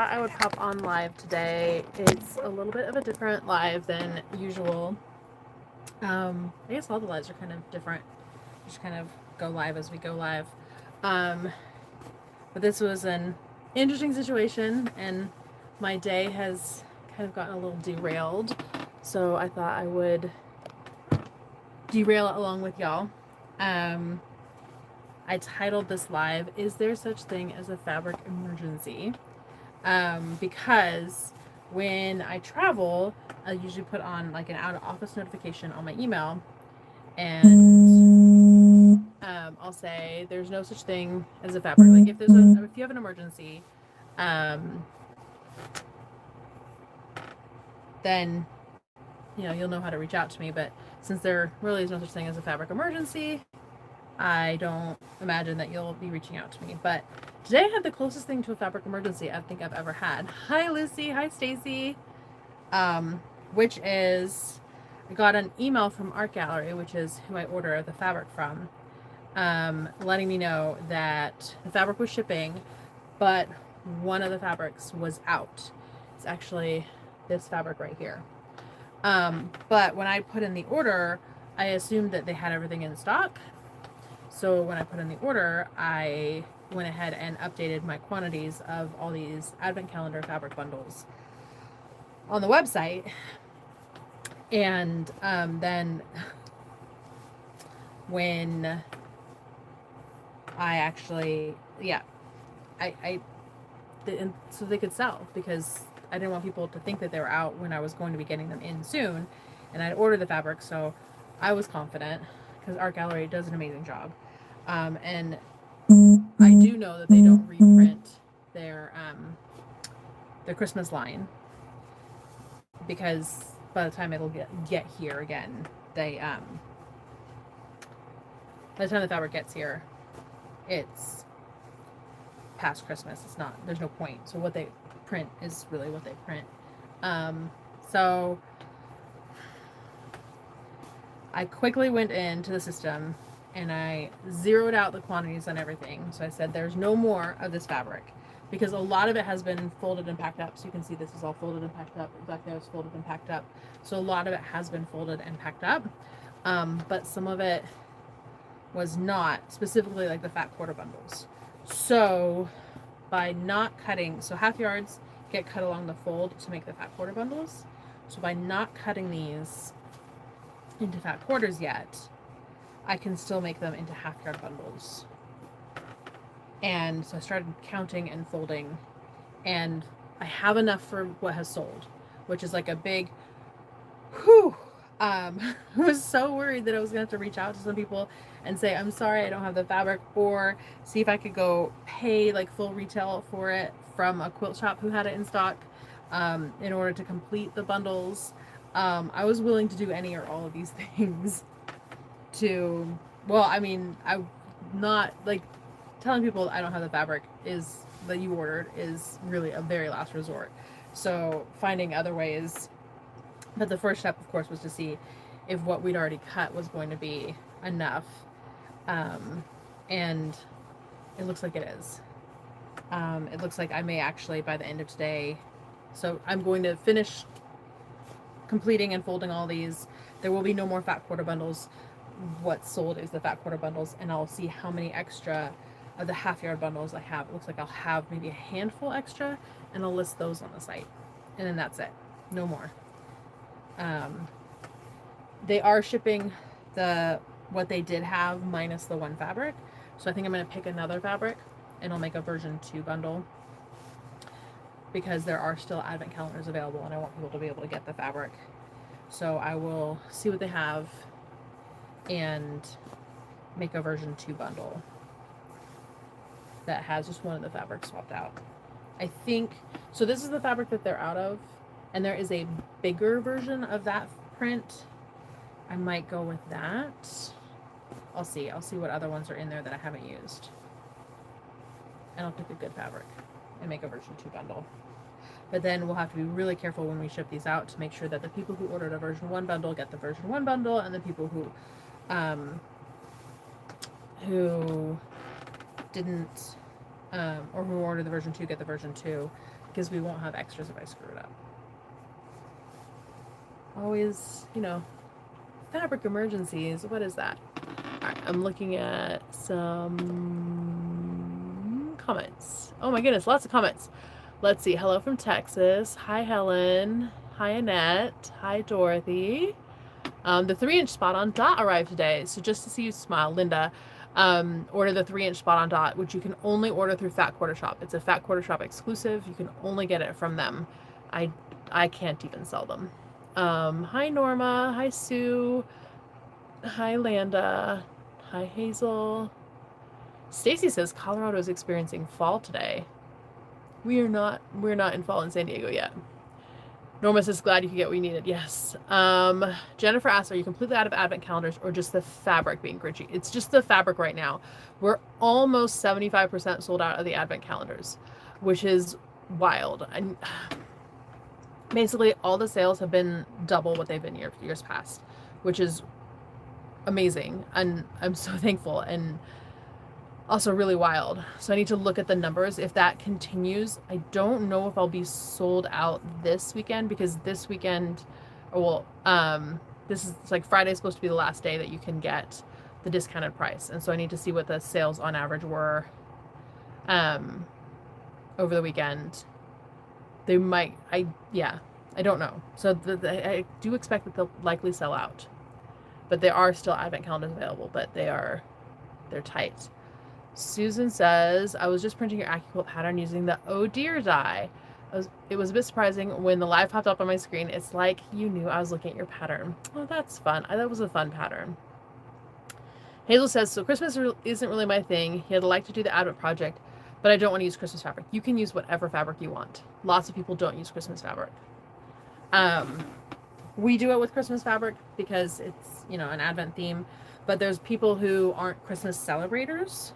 thought I would pop on live today. It's a little bit of a different live than usual. I guess all the lives are kind of different. We just kind of go live as we go live. Um, but this was an interesting situation, and my day has kind of gotten a little derailed. So I thought I would derail it along with y'all. Um, I titled this live, "Is There Such Thing as a Fabric Emergency?" Because when I travel, I usually put on like an out of office notification on my email, and I'll say there's no such thing as a fabric. Like if you have an emergency, then you'll know how to reach out to me. But since there really is no such thing as a fabric emergency, I don't imagine that you'll be reaching out to me. But today I had the closest thing to a fabric emergency I think I've ever had. Hi Lucy, hi Stacy. Which is I got an email from Art Gallery, which is who I order the fabric from, letting me know that the fabric was shipping, but one of the fabrics was out. It's actually this fabric right here. But when I put in the order, I assumed that they had everything in stock. So when I put in the order, I went ahead and updated my quantities of all these advent calendar fabric bundles on the website. And then when I actually, so they could sell, because I didn't want people to think that they were out when I was going to be getting them in soon. And I'd ordered the fabric, so I was confident, because Art Gallery does an amazing job. And I do know that they don't reprint their Christmas line, because by the time it'll get here again, by the time the fabric gets here, it's past Christmas. It's not. There's no point. So what they print is really what they print. So I quickly went into the system and I zeroed out the quantities on everything. So I said there's no more of this fabric, because a lot of it has been folded and packed up. So you can see this is all folded and packed up. Exactly, it was folded and packed up. So a lot of it has been folded and packed up, but some of it was not, specifically like the fat quarter bundles. So by not cutting, so half yards get cut along the fold to make the fat quarter bundles. So by not cutting these into fat quarters yet, I can still make them into half yard bundles. And so I started counting and folding, and I have enough for what has sold, which is like a big whew. I was so worried that I was gonna have to reach out to some people and say, I'm sorry, I don't have the fabric, or see if I could go pay like full retail for it from a quilt shop who had it in stock, in order to complete the bundles. I was willing to do any or all of these things to, well, I mean, I'm not like telling people I don't have the fabric is that you ordered is really a very last resort. So finding other ways. But the first step, of course, was to see if what we'd already cut was going to be enough. And it looks like it is. It looks like I may actually, by the end of today, so I'm going to finish completing and folding all these. There will be no more fat quarter bundles. What's sold is the fat quarter bundles, and I'll see how many extra of the half yard bundles I have. It looks like I'll have maybe a handful extra, and I'll list those on the site. And then that's it. No more. They are shipping what they did have minus the one fabric. So I think I'm going to pick another fabric and I'll make a version 2 bundle, because there are still advent calendars available and I want people to be able to get the fabric. So I will see what they have and make a version 2 bundle that has just one of the fabrics swapped out. I think, so this is the fabric that they're out of, and there is a bigger version of that print. I might go with that. I'll see what other ones are in there that I haven't used. And I'll pick a good fabric and make a version 2 bundle. But then we'll have to be really careful when we ship these out to make sure that the people who ordered a version 1 bundle get the version 1 bundle, and the people who didn't, or who ordered the version 2 get the version 2. because we won't have extras if I screw it up. Always, fabric emergencies. What is that? All right, I'm looking at some comments. Oh my goodness, lots of comments. Let's see. Hello from Texas. Hi, Helen. Hi, Annette. Hi, Dorothy. The 3-inch spot on dot arrived today. So just to see you smile, Linda, order the 3-inch spot on dot, which you can only order through Fat Quarter Shop. It's a Fat Quarter Shop exclusive. You can only get it from them. I can't even sell them. Hi, Norma. Hi, Sue. Hi, Landa. Hi, Hazel. Stacy says Colorado is experiencing fall today. We're not in fall in San Diego yet. Norma says, glad you could get what you needed. Yes. Jennifer asks, are you completely out of advent calendars or just the fabric being gritchy? It's just the fabric right now. We're almost 75% sold out of the advent calendars, which is wild. And basically all the sales have been double what they've been years past, which is amazing. And I'm so thankful and also really wild. So I need to look at the numbers. If that continues, I don't know if I'll be sold out this weekend, because this weekend, this is like Friday's supposed to be the last day that you can get the discounted price. And so I need to see what the sales on average were over the weekend. They might, I don't know. So I do expect that they'll likely sell out, but there are still advent calendars available, but they're tight. Susan says, I was just printing your AccuQuilt pattern using the Oh Dear die. It was a bit surprising when the live popped up on my screen. It's like you knew I was looking at your pattern. Oh, that's fun. That was a fun pattern. Hazel says, so Christmas isn't really my thing. He'd like to do the Advent project, but I don't want to use Christmas fabric. You can use whatever fabric you want. Lots of people don't use Christmas fabric. We do it with Christmas fabric because it's, an Advent theme, but there's people who aren't Christmas celebrators,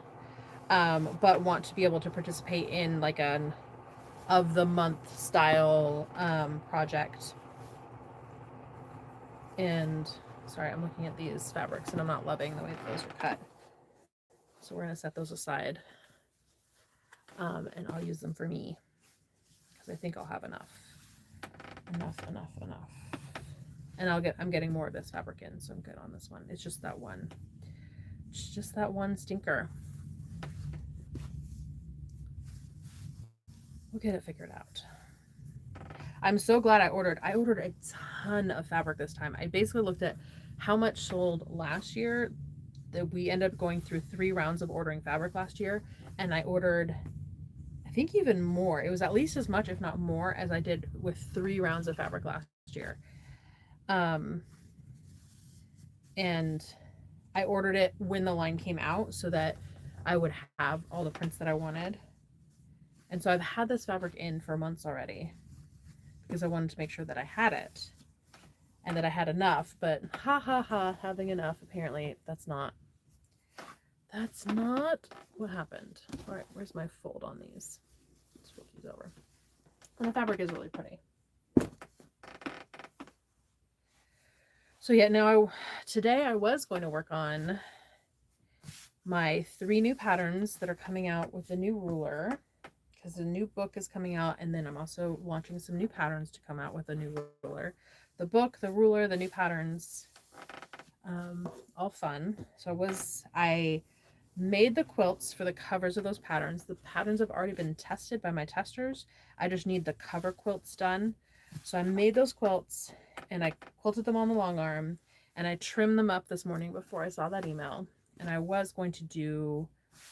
but want to be able to participate in like an of the month style project. And sorry, I'm looking at these fabrics and I'm not loving the way that those are cut. So we're going to set those aside. And I'll use them for me because I think I'll have enough. And I'm getting more of this fabric in, so I'm good on this one. It's just that one stinker. We'll get it figured out. I'm so glad I ordered a ton of fabric this time. I basically looked at how much sold last year. That we ended up going through 3 rounds of ordering fabric last year, and I ordered, I think, even more. It was at least as much, if not more, as I did with 3 rounds of fabric last year. And I ordered it when the line came out so that I would have all the prints that I wanted. And so I've had this fabric in for months already because I wanted to make sure that I had it and that I had enough, but having enough, apparently that's not what happened. All right, where's my fold on these? Let's fold these over. And the fabric is really pretty. So yeah, today I was going to work on my 3 new patterns that are coming out with the new ruler, because the new book is coming out, and then I'm also launching some new patterns to come out with a new ruler. The book, the ruler, the new patterns, all fun. So I made the quilts for the covers of those patterns. The patterns have already been tested by my testers. I just need the cover quilts done. So I made those quilts and I quilted them on the long arm and I trimmed them up this morning before I saw that email. And I was going to do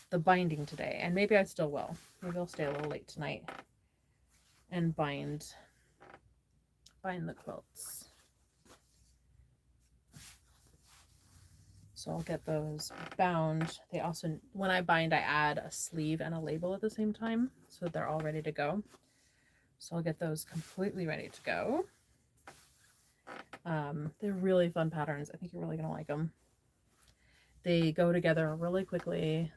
the binding today, and maybe I still will. Maybe I'll stay a little late tonight and bind the quilts. So I'll get those bound. They also, when I bind, I add a sleeve and a label at the same time so that they're all ready to go. So I'll get those completely ready to go. They're really fun patterns. I think you're really going to like them. They go together really quickly.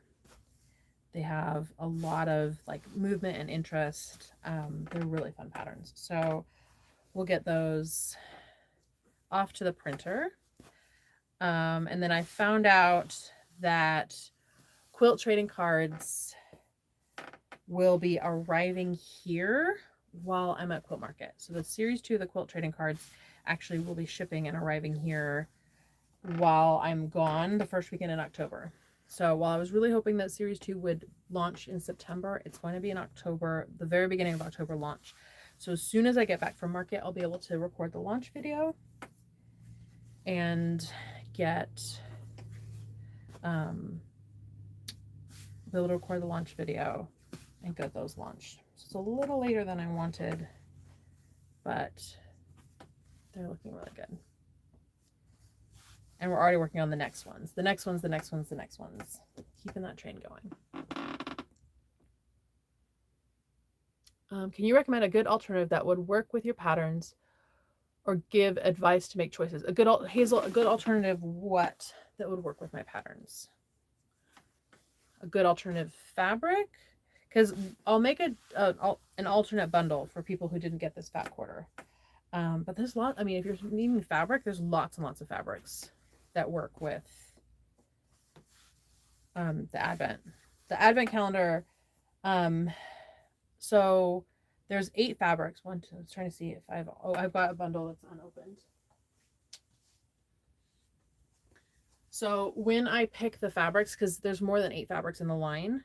They have a lot of like movement and interest. They're really fun patterns. So we'll get those off to the printer. And then I found out that quilt trading cards will be arriving here while I'm at Quilt Market. So the series 2 of the quilt trading cards actually will be shipping and arriving here while I'm gone the first weekend in October. So while I was really hoping that series 2 would launch in September, it's going to be in October, the very beginning of October launch. So as soon as I get back from market, I'll be able to record the launch video and get be able to record the launch video and get those launched. So it's a little later than I wanted, but they're looking really good. And we're already working on the next ones. The next ones, the next ones, the next ones. Keeping that train going. Can you recommend a good alternative that would work with your patterns or give advice to make choices? A good, Hazel, a good alternative what that would work with my patterns? A good alternative fabric? Because I'll make an alternate bundle for people who didn't get this fat quarter. But there's a lot, I mean, if you're needing fabric, there's lots and lots of fabrics that work with the Advent calendar. So there's 8 fabrics. I was trying to see if I've got a bundle that's unopened. So when I pick the fabrics, because there's more than 8 fabrics in the line,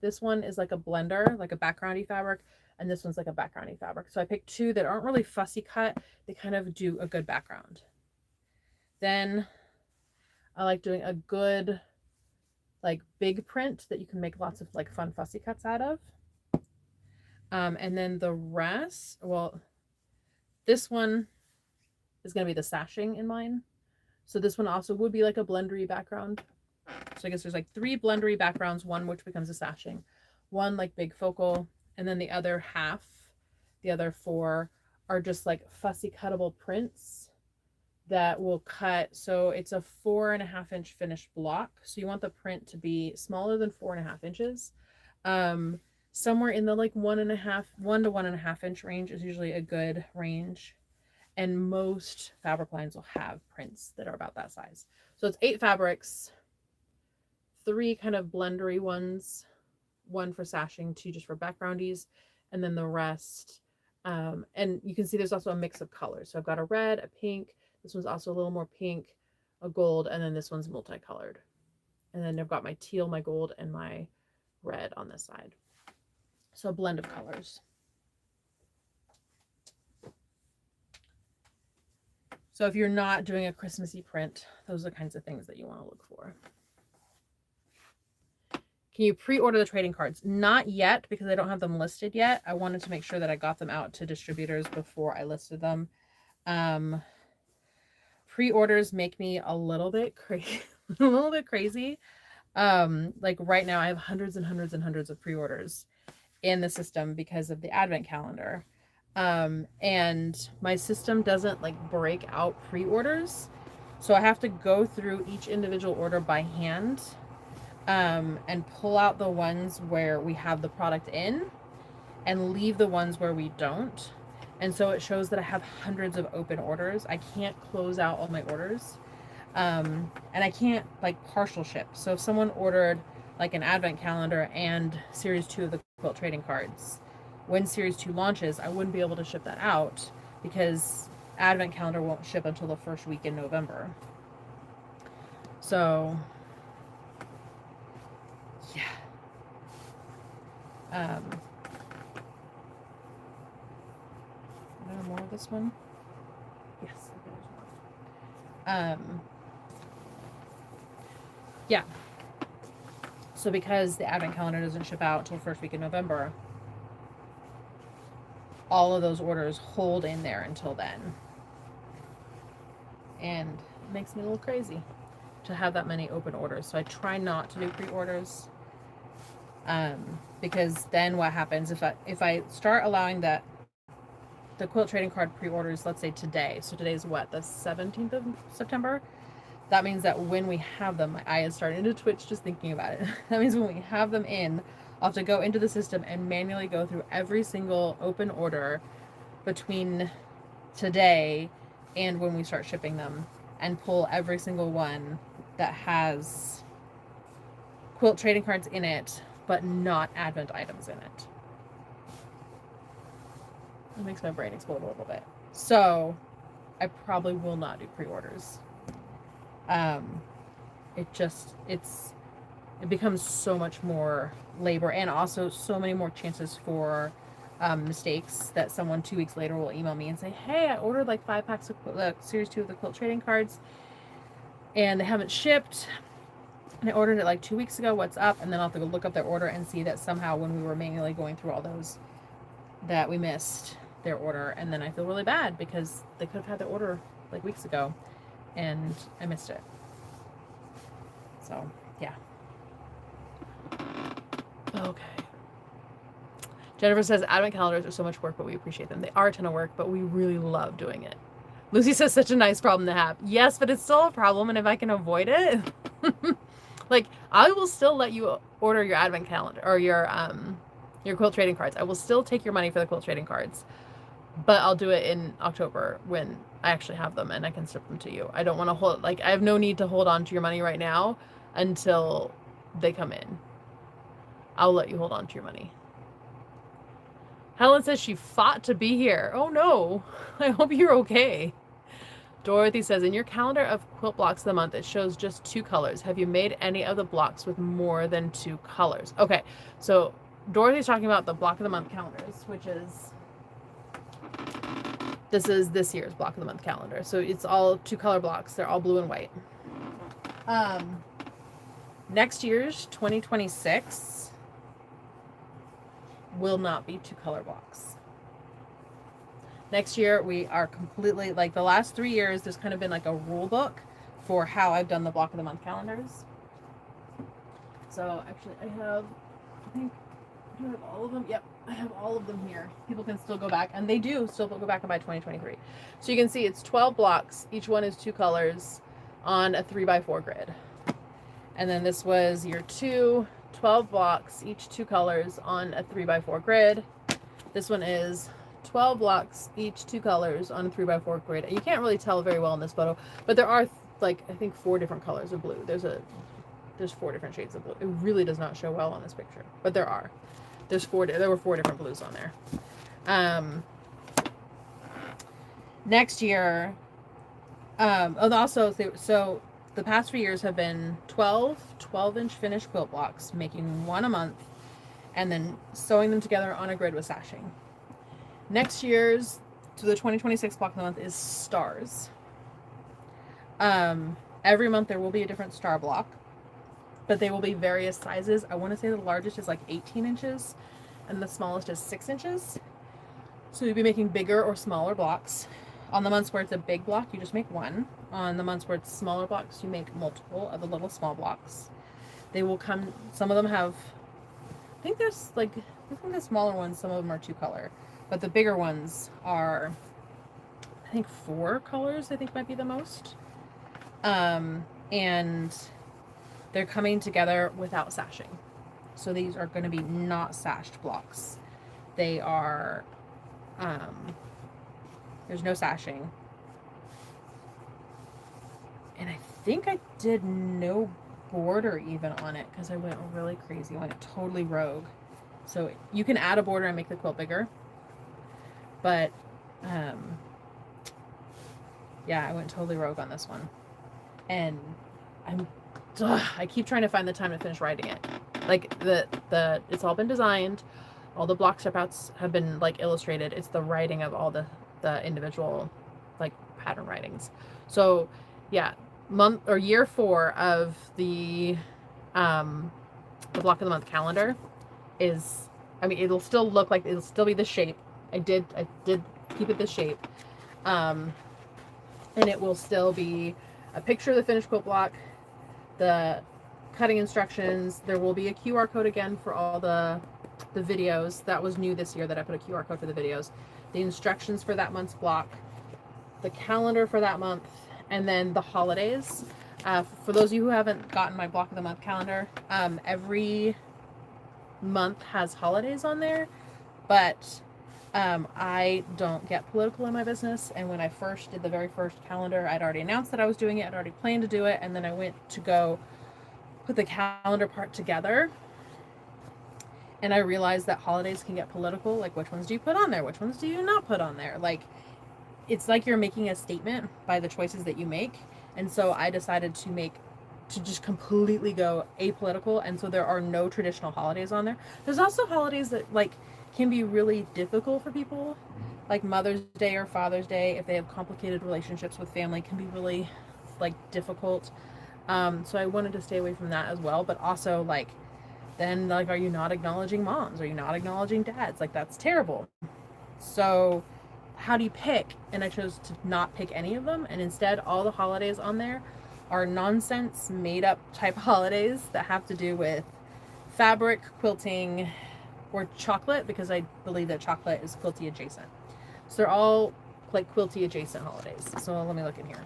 this one is like a blender, like a backgroundy fabric, and this one's like a backgroundy fabric. So I picked 2 that aren't really fussy cut. They kind of do a good background. Then I like doing a good like big print that you can make lots of like fun fussy cuts out of. And then the rest, well, this one is going to be the sashing in mine. So this one also would be like a blendery background. So I guess there's like 3 blendery backgrounds, one which becomes a sashing, one like big focal, and then the other half, the other 4 are just like fussy cuttable prints that will cut. So it's a 4.5 inch finished block. So you want the print to be smaller than 4.5 inches. Somewhere in the like 1 to 1.5 inch range is usually a good range. And most fabric lines will have prints that are about that size. So it's 8 fabrics, 3 kind of blendery ones, 1 for sashing, 2 just for backgroundies, and then the rest. And you can see there's also a mix of colors. So I've got a red, a pink. This one's also a little more pink, a gold, and then this one's multicolored. And then I've got my teal, my gold, and my red on this side. So a blend of colors. So if you're not doing a Christmassy print, those are the kinds of things that you want to look for. Can you pre-order the trading cards? Not yet, because I don't have them listed yet. I wanted to make sure that I got them out to distributors before I listed them. Pre-orders make me a little bit crazy. Like right now I have hundreds and hundreds and hundreds of pre-orders in the system because of the Advent calendar. And my system doesn't like break out pre-orders. So I have to go through each individual order by hand, and pull out the ones where we have the product in and leave the ones where we don't. And so it shows that I have hundreds of open orders. I can't close out all my orders. And I can't like partial ship. So if someone ordered like an Advent calendar and series 2 of the quilt trading cards, when series 2 launches, I wouldn't be able to ship that out because Advent calendar won't ship until the first week in November. So yeah. Are there more of this one? Yes, okay, there's more. Yeah. So because the Advent calendar doesn't ship out until first week in November, all of those orders hold in there until then. And it makes me a little crazy to have that many open orders. So I try not to do pre-orders. Because then what happens if I start allowing the quilt trading card pre-orders, let's say today. So today is what, the 17th of September? That means that when we have them, my eye is starting to twitch just thinking about it. That means when we have them in, I'll have to go into the system and manually go through every single open order between today and when we start shipping them and pull every single one that has quilt trading cards in it, but not Advent items in it. It makes my brain explode a little bit. So I probably will not do pre-orders. It becomes so much more labor, and also so many more chances for mistakes that someone 2 weeks later will email me and say, hey, I ordered like 5 packs of series 2 of the quilt trading cards and they haven't shipped, and I ordered it like 2 weeks ago, what's up? And then I'll have to go look up their order and see that somehow when we were manually going through all those, that we missed their order, and then I feel really bad because they could have had their order like weeks ago and I missed it. So yeah. Okay. Jennifer says advent calendars are so much work, but we appreciate them. They are a ton of work, but we really love doing it. Lucy says such a nice problem to have. Yes, but it's still a problem, and if I can avoid it, like I will still let you order your advent calendar or your quilt trading cards. I will still take your money for the quilt trading cards, but I'll do it in October when I actually have them and I can ship them to you. I don't want to hold, like, I have no need to hold on to your money right now until they come in. I'll let you hold on to your money. Helen says she fought to be here. Oh no, I hope you're okay. Dorothy says, in your calendar of quilt blocks of the month, it shows just 2 colors. Have you made any of the blocks with more than 2 colors? Okay, so Dorothy's talking about the block of the month calendars, which is, this is this year's block of the month calendar. So it's all 2 color blocks. They're all blue and white. Next year's 2026 will not be 2 color blocks. Next year, we are completely, like the last 3 years, there's kind of been like a rule book for how I've done the block of the month calendars. So actually I think, do I have all of them? Yep, I have all of them here. People can still go back, and they do still go back and buy 2023. So you can see it's 12 blocks. Each one is 2 colors on a 3x4 grid. And then this was year 2, 12 blocks, each 2 colors on a 3x4 grid. This one is 12 blocks, each 2 colors on a 3x4 grid. You can't really tell very well in this photo, but there are like, I think 4 different colors of blue. There's 4 different shades of blue. It really does not show well on this picture, but there are. There were 4 different blues on there. Next year, also, so the past few years have been 12-inch finished quilt blocks, making 1 a month, and then sewing them together on a grid with sashing. Next year's, so the 2026 block of the month is stars. Every month there will be a different star block, but they will be various sizes. I want to say the largest is like 18 inches and the smallest is 6 inches. So you'll be making bigger or smaller blocks. On the months where it's a big block, you just make 1. On the months where it's smaller blocks, you make multiple of the little small blocks. They will come, some of them have, I think the smaller ones, some of them are 2 color. But the bigger ones are, I think 4 colors, I think might be the most. And they're coming together without sashing. So these are going to be not sashed blocks. They are, there's no sashing. And I think I did no border even on it because I went really crazy. I went totally rogue. So you can add a border and make the quilt bigger. But, yeah, I went totally rogue on this one. And I keep trying to find the time to finish writing it. Like, it's all been designed. All the block step outs have been, like, illustrated. It's the writing of all the individual, like, pattern writings. So, yeah, year 4 of the block of the month calendar is, I mean, it'll still be the shape. I did keep it this shape. And it will still be a picture of the finished quilt block, the cutting instructions. There will be a QR code again for all the videos. That was new this year that I put a QR code for the videos. The instructions for that month's block, the calendar for that month, and then the holidays. For those of you who haven't gotten my block of the month calendar, every month has holidays on there, but I don't get political in my business, and when I first did the very first calendar, I'd already announced that I was doing it, I'd already planned to do it, and then I went to go put the calendar part together, And I realized that holidays can get political. Like, which ones do you put on there? Which ones do you not put on there? Like, it's like you're making a statement by the choices that you make. And so I decided to just completely go apolitical. And so there are no traditional holidays on there. There's also holidays that, like, can be really difficult for people, like Mother's Day or Father's Day, if they have complicated relationships with family, can be really, like, difficult. So I wanted to stay away from that as well. But also, like, then, like, are you not acknowledging moms? Are you not acknowledging dads? Like, that's terrible. So how do you pick? And I chose to not pick any of them, and instead all the holidays on there are nonsense, made up type holidays that have to do with fabric, quilting, or chocolate, because I believe that chocolate is quilty adjacent. So they're all like quilty adjacent holidays. So let me look in here.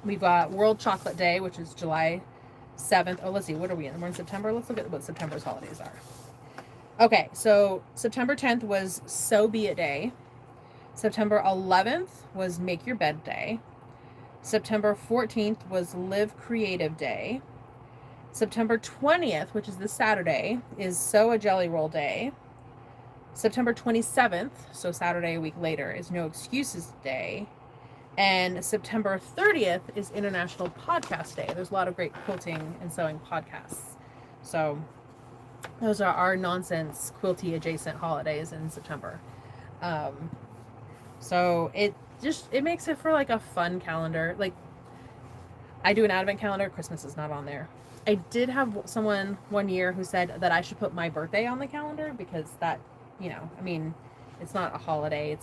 We've got World Chocolate Day, which is July 7th. Oh, let's see, what are we in? We're in September. Let's look at what September's holidays are. Okay, so September 10th was So Be It Day. September 11th was Make Your Bed Day. September 14th was Live Creative Day. September 20th, which is this Saturday, is Sew a Jelly Roll Day. September 27th, so Saturday a week later, is No Excuses Day. And September 30th is International Podcast Day. There's a lot of great quilting and sewing podcasts. So those are our nonsense quilty adjacent holidays in September. So it makes it for like a fun calendar. Like, I do an advent calendar. Christmas is not on there. I did have someone one year who said that I should put my birthday on the calendar because that, I mean, it's not a holiday.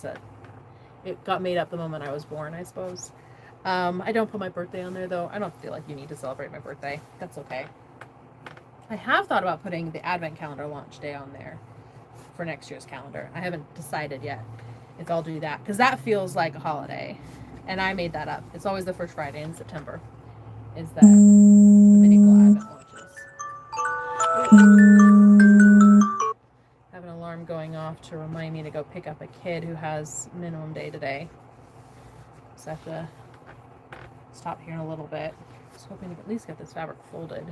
It got made up the moment I was born, I suppose. I don't put my birthday on there though. I don't feel like you need to celebrate my birthday. That's okay. I have thought about putting the advent calendar launch day on there for next year's calendar. I haven't decided yet if I'll do that, because that feels like a holiday, and I made that up. It's always the first Friday in September is that the medieval advent launches. I have an alarm going off to remind me to go pick up a kid who has minimum day today, so I have to stop here in a little bit. Just hoping to at least get this fabric folded,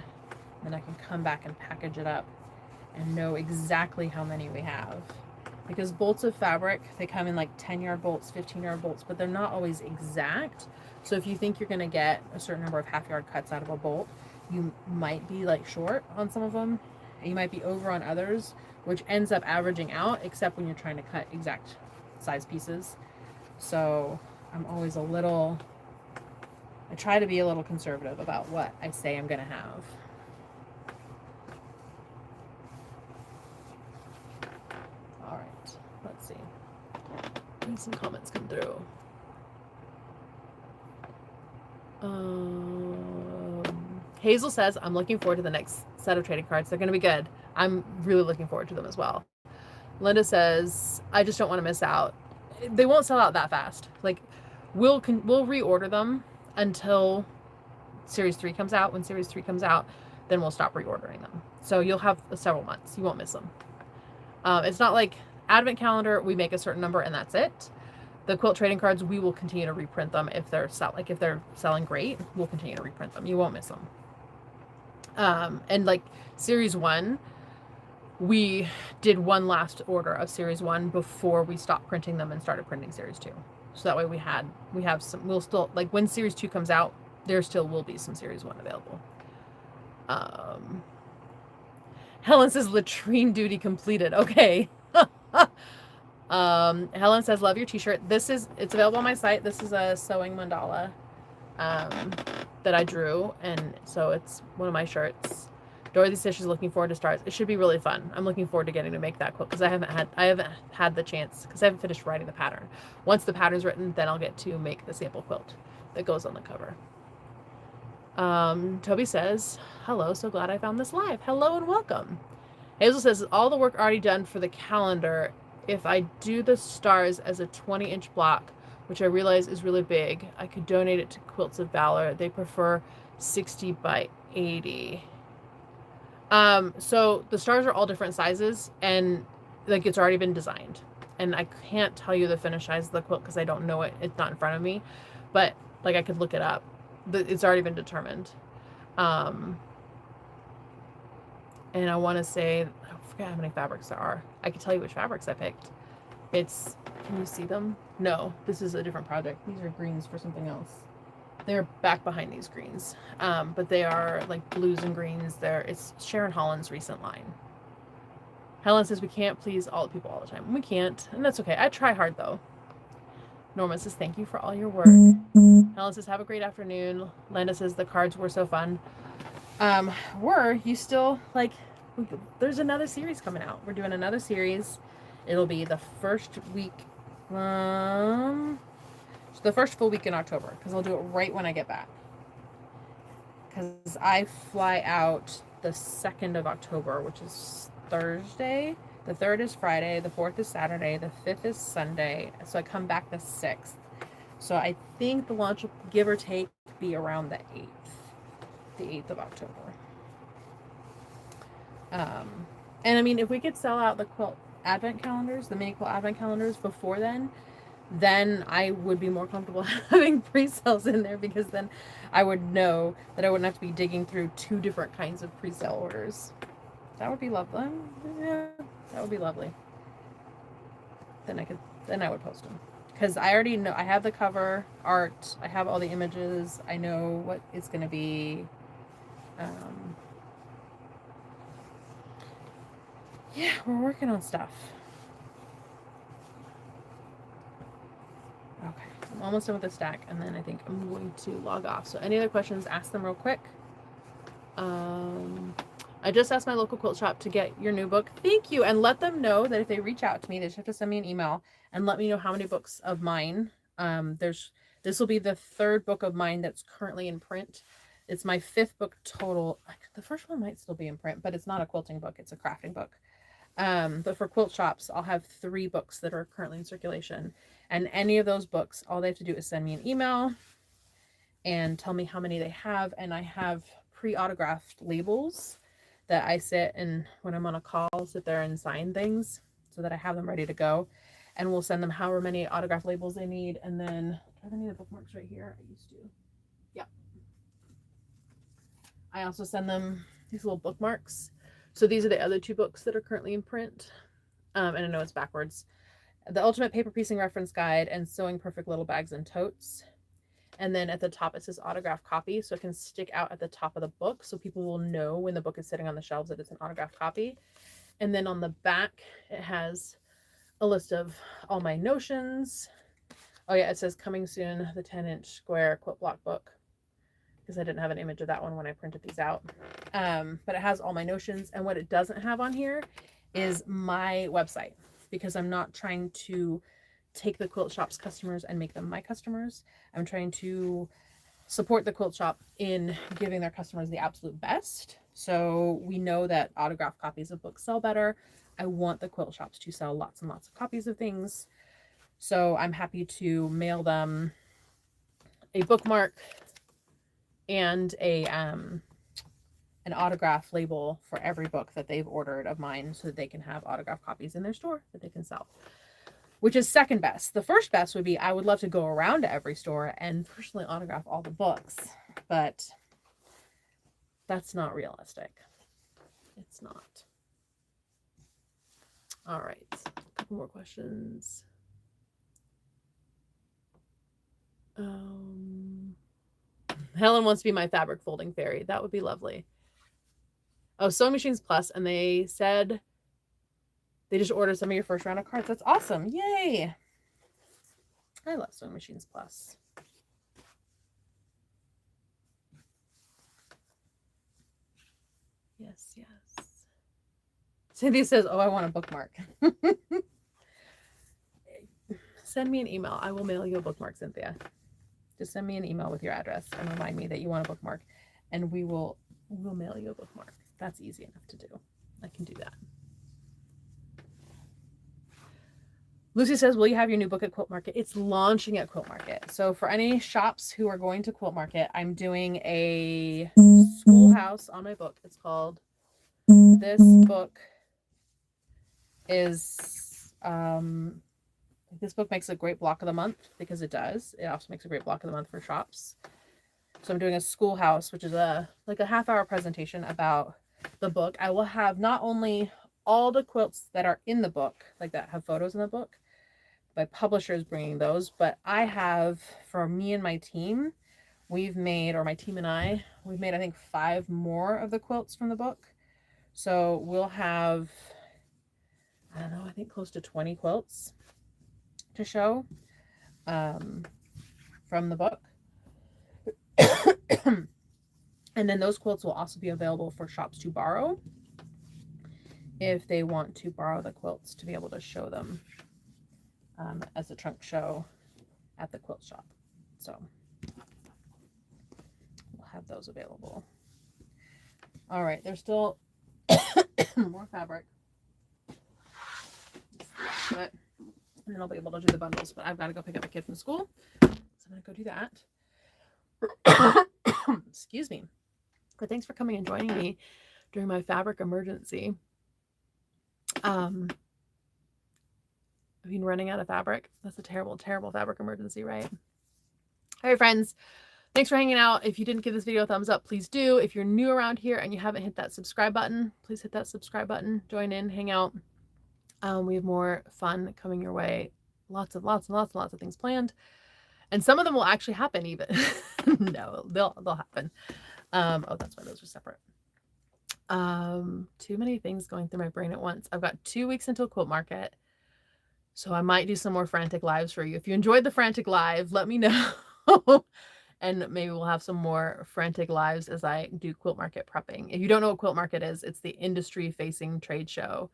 then I can come back and package it up and know exactly how many we have. Because bolts of fabric, they come in like 10-yard bolts, 15-yard bolts, but they're not always exact. So if you think you're going to get a certain number of half-yard cuts out of a bolt, you might be like short on some of them, and you might be over on others, which ends up averaging out, except when you're trying to cut exact size pieces. So I'm always I try to be a little conservative about what I say I'm going to have. All right, let's see. Need some comments come through. Hazel says, I'm looking forward to the next set of trading cards. They're going to be good. I'm really looking forward to them as well. Linda says, I just don't want to miss out. They won't sell out that fast. Like, we'll reorder them until Series 3 comes out. When Series 3 comes out, then we'll stop reordering them. So you'll have several months. You won't miss them. It's not like Advent calendar, we make a certain number and that's it. The quilt trading cards, we will continue to reprint them if they're selling great. We'll continue to reprint them. You won't miss them. And like Series 1, we did one last order of Series 1 before we stopped printing them and started printing Series 2. So that way we'll still, like when Series 2 comes out, there still will be some Series 1 available. Helen says latrine duty completed. Okay. Helen says, love your t-shirt. It's available on my site. This is a sewing mandala that I drew, and so it's one of my shirts. Dorothy says she's looking forward to stars. It should be really fun. I'm looking forward to getting to make that quilt because I haven't had the chance because I haven't finished writing the pattern. Once the pattern's written, then I'll get to make the sample quilt that goes on the cover. Toby says, hello, so glad I found this live. Hello and welcome. Hazel says, all the work already done for the calendar. If I do the stars as a 20-inch block, which I realize is really big, I could donate it to Quilts of Valor. They prefer 60 by 80. So the stars are all different sizes, and like it's already been designed. And I can't tell you the finished size of the quilt because I don't know it. It's not in front of me, but like I could look it up. It's already been determined. And I want to say, I forget how many fabrics there are. I can tell you which fabrics I picked. It's, can you see them? No, this is a different project. These are greens for something else. They're back behind these greens. But they are like blues and greens. It's Sharon Holland's recent line. Helen says we can't please all the people all the time. We can't, and that's okay. I try hard though. Norma says thank you for all your work. Helen says have a great afternoon. Landa says the cards were so fun. You still like? There's another series coming out. We're doing another series. It'll be the first week, the first full week in October, because I'll do it right when I get back. Because I fly out the 2nd of October, which is Thursday. The 3rd is Friday. The 4th is Saturday. The 5th is Sunday. So I come back the 6th. So I think the launch will, give or take, be around the 8th. The 8th of October. And I mean, if we could sell out the quilt advent calendars, the mini quilt advent calendars before then I would be more comfortable having pre-sales in there, because then I would know that I wouldn't have to be digging through 2 different kinds of pre-sale orders. That would be lovely. Yeah, that would be lovely. Then I would post them. Because I already know, I have the cover art, I have all the images, I know what it's going to be. Yeah, we're working on stuff. Okay, I'm almost done with the stack, and then I think I'm going to log off. So any other questions, ask them real quick. I just asked my local quilt shop to get your new book. Thank you. And let them know that if they reach out to me, they just have to send me an email and let me know how many books of mine. This will be the 3rd book of mine that's currently in print. It's my 5th book total. The first one might still be in print, but it's not a quilting book. It's a crafting book. But for quilt shops, I'll have 3 books that are currently in circulation. And any of those books, all they have to do is send me an email and tell me how many they have. And I have pre-autographed labels that I sit and when I'm on a call, sit there and sign things so that I have them ready to go. And we'll send them however many autograph labels they need. And then, do I have any of the bookmarks right here? I used to. Yeah. I also send them these little bookmarks. So these are the other 2 books that are currently in print. And I know it's backwards. The Ultimate Paper Piecing Reference Guide and Sewing Perfect Little Bags and Totes. And then at the top it says autographed copy, so it can stick out at the top of the book so people will know when the book is sitting on the shelves that it's an autographed copy. And then on the back it has a list of all my notions. Oh yeah, it says coming soon, the 10-inch square quilt block book, because I didn't have an image of that one when I printed these out. But it has all my notions, and what it doesn't have on here is my website, because I'm not trying to take the quilt shop's customers and make them my customers. I'm trying to support the quilt shop in giving their customers the absolute best. So we know that autographed copies of books sell better. I want the quilt shops to sell lots and lots of copies of things. So I'm happy to mail them a bookmark and an autograph label for every book that they've ordered of mine, so that they can have autograph copies in their store that they can sell. Which is second best. The first best would be I would love to go around to every store and personally autograph all the books, but that's not realistic. It's not. All right, a couple more questions. Helen wants to be my fabric folding fairy. That would be lovely. Oh, Sewing Machines Plus, and they said they just ordered some of your first round of cards. That's awesome. Yay. I love Sewing Machines Plus. Yes, yes. Cynthia says, oh, I want a bookmark. Send me an email. I will mail you a bookmark, Cynthia. Just send me an email with your address and remind me that you want a bookmark, and we'll mail you a bookmark. That's easy enough to do. I can do that. Lucy says, will you have your new book at Quilt Market? It's launching at Quilt Market. So for any shops who are going to Quilt Market, I'm doing a schoolhouse on my book. It's called This Book is this book makes a great block of the month, because it does. It also makes a great block of the month for shops. So I'm doing a schoolhouse, which is like a half-hour presentation about the book. I will have not only all the quilts that are in the book, like that have photos in the book, my publisher is bringing those. But I have, for me and my team, we've made, or my team and we've made, I think, 5 more of the quilts from the book. So we'll have, I don't know, I think close to 20 quilts to show from the book. And then those quilts will also be available for shops to borrow if they want to borrow the quilts to be able to show them as a trunk show at the quilt shop. So we'll have those available. All right, there's still more fabric. But, and then I'll be able to do the bundles, but I've got to go pick up a kid from school. So I'm going to go do that. Excuse me. But thanks for coming and joining me during my fabric emergency. I've been running out of fabric. That's a terrible, terrible fabric emergency, right? All right, friends. Thanks for hanging out. If you didn't give this video a thumbs up, please do. If you're new around here and you haven't hit that subscribe button, please hit that subscribe button. Join in, hang out. We have more fun coming your way. Lots and lots of things planned. And some of them will actually happen even. No, they'll happen. Oh, that's why those are separate. Too many things going through my brain at once. I've got 2 weeks until quilt market. So I might do some more frantic lives for you. If you enjoyed the frantic live, let me know. And maybe we'll have some more frantic lives as I do quilt market prepping. If you don't know what quilt market is, it's the industry facing trade show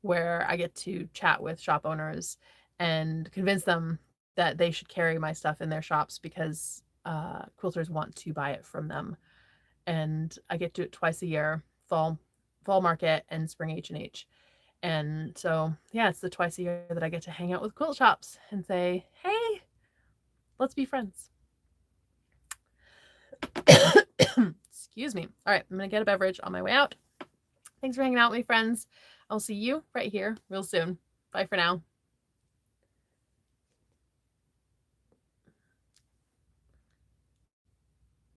where I get to chat with shop owners and convince them that they should carry my stuff in their shops because quilters want to buy it from them. And I get to do it twice a year, fall market and spring H&H. And so, yeah, it's the twice a year that I get to hang out with quilt shops and say, hey, let's be friends. Excuse me. All right, I'm going to get a beverage on my way out. Thanks for hanging out with me, friends. I'll see you right here real soon. Bye for now.